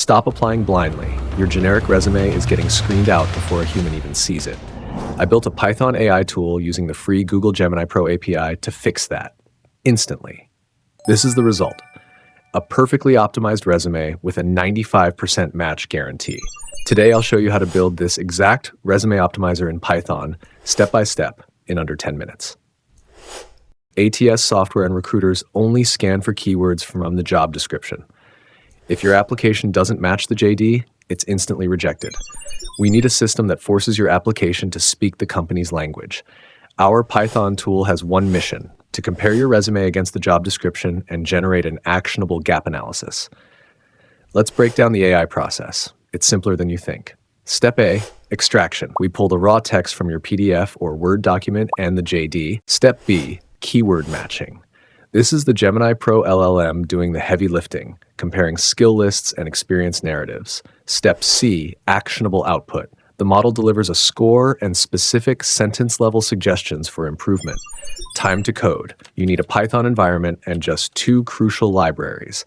Stop applying blindly. Your generic resume is getting screened out before a human even sees it. I built a Python AI tool using the free Google Gemini Pro API to fix that instantly. This is the result. A perfectly optimized resume with a 95% match guarantee. Today, I'll show you how to build this exact resume optimizer in Python, step by step, in under 10 minutes. ATS software and recruiters only scan for keywords from the job description. If your application doesn't match the JD, it's instantly rejected. We need a system that forces your application to speak the company's language. Our Python tool has one mission: to compare your resume against the job description and generate an actionable gap analysis. Let's break down the AI process. It's simpler than you think. Step A, extraction. We pull the raw text from your PDF or Word document and the JD. Step B, keyword matching. This is the Gemini Pro LLM doing the heavy lifting, comparing skill lists and experience narratives. Step C, actionable output. The model delivers a score and specific sentence-level suggestions for improvement. Time to code. You need a Python environment and just 2 crucial libraries.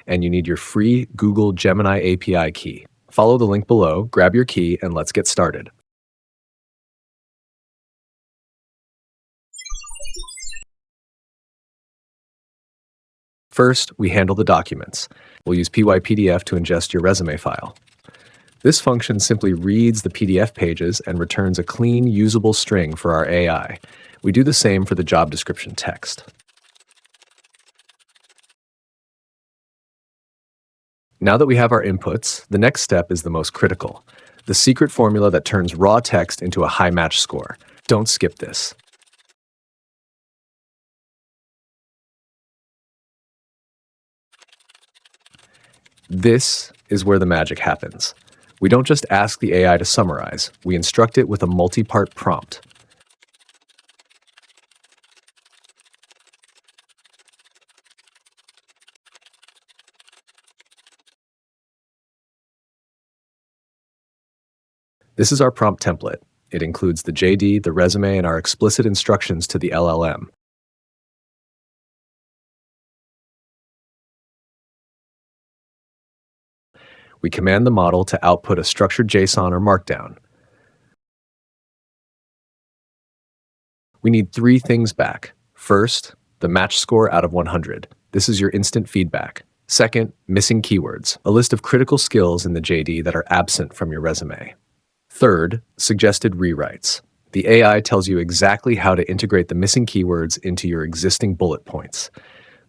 And you need your free Google Gemini API key. Follow the link below, grab your key, and let's get started. First, we handle the documents. We'll use pypdf to ingest your resume file. This function simply reads the PDF pages and returns a clean, usable string for our AI. We do the same for the job description text. Now that we have our inputs, the next step is the most critical: the secret formula that turns raw text into a high match score. Don't skip this. This is where the magic happens. We don't just ask the AI to summarize, we instruct it with a multi-part prompt. This is our prompt template. It includes the JD, the resume, and our explicit instructions to the LLM. We command the model to output a structured JSON or Markdown. We need 3 things back. First, the match score out of 100. This is your instant feedback. Second, missing keywords, a list of critical skills in the JD that are absent from your resume. Third, suggested rewrites. The AI tells you exactly how to integrate the missing keywords into your existing bullet points.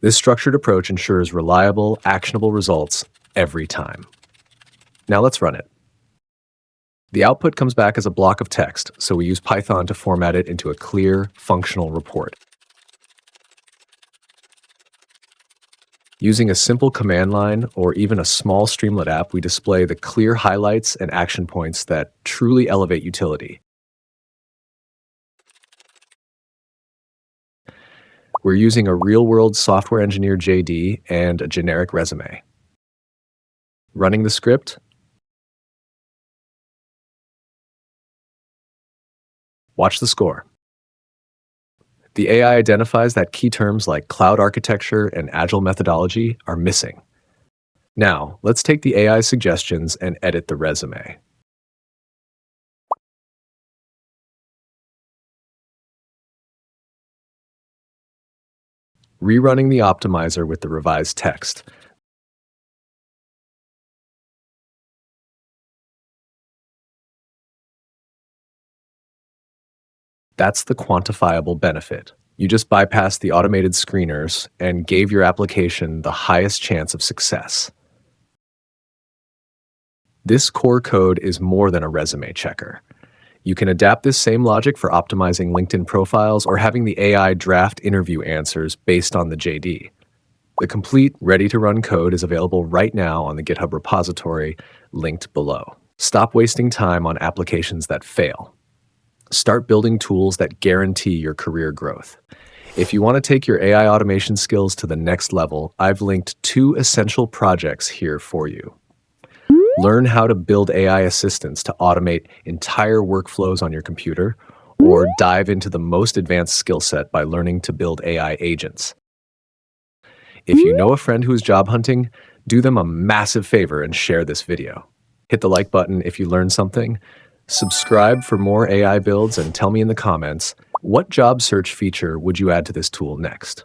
This structured approach ensures reliable, actionable results every time. Now let's run it. The output comes back as a block of text, so we use Python to format it into a clear, functional report. Using a simple command line or even a small Streamlit app, we display the clear highlights and action points that truly elevate utility. We're using a real-world software engineer JD and a generic resume. Running the script. Watch the score. The AI identifies that key terms like cloud architecture and agile methodology are missing. Now, let's take the AI suggestions and edit the resume. Rerunning the optimizer with the revised text. That's the quantifiable benefit. You just bypassed the automated screeners and gave your application the highest chance of success. This core code is more than a resume checker. You can adapt this same logic for optimizing LinkedIn profiles or having the AI draft interview answers based on the JD. The complete, ready-to-run code is available right now on the GitHub repository linked below. Stop wasting time on applications that fail. Start building tools that guarantee your career growth. If you want to take your AI automation skills to the next level, I've linked 2 essential projects here for you. Learn how to build AI assistants to automate entire workflows on your computer, or dive into the most advanced skill set by learning to build AI agents. If you know a friend who is job hunting, do them a massive favor and share this video. Hit the like button if you learned something, subscribe for more AI builds, and tell me in the comments, what job search feature would you add to this tool next?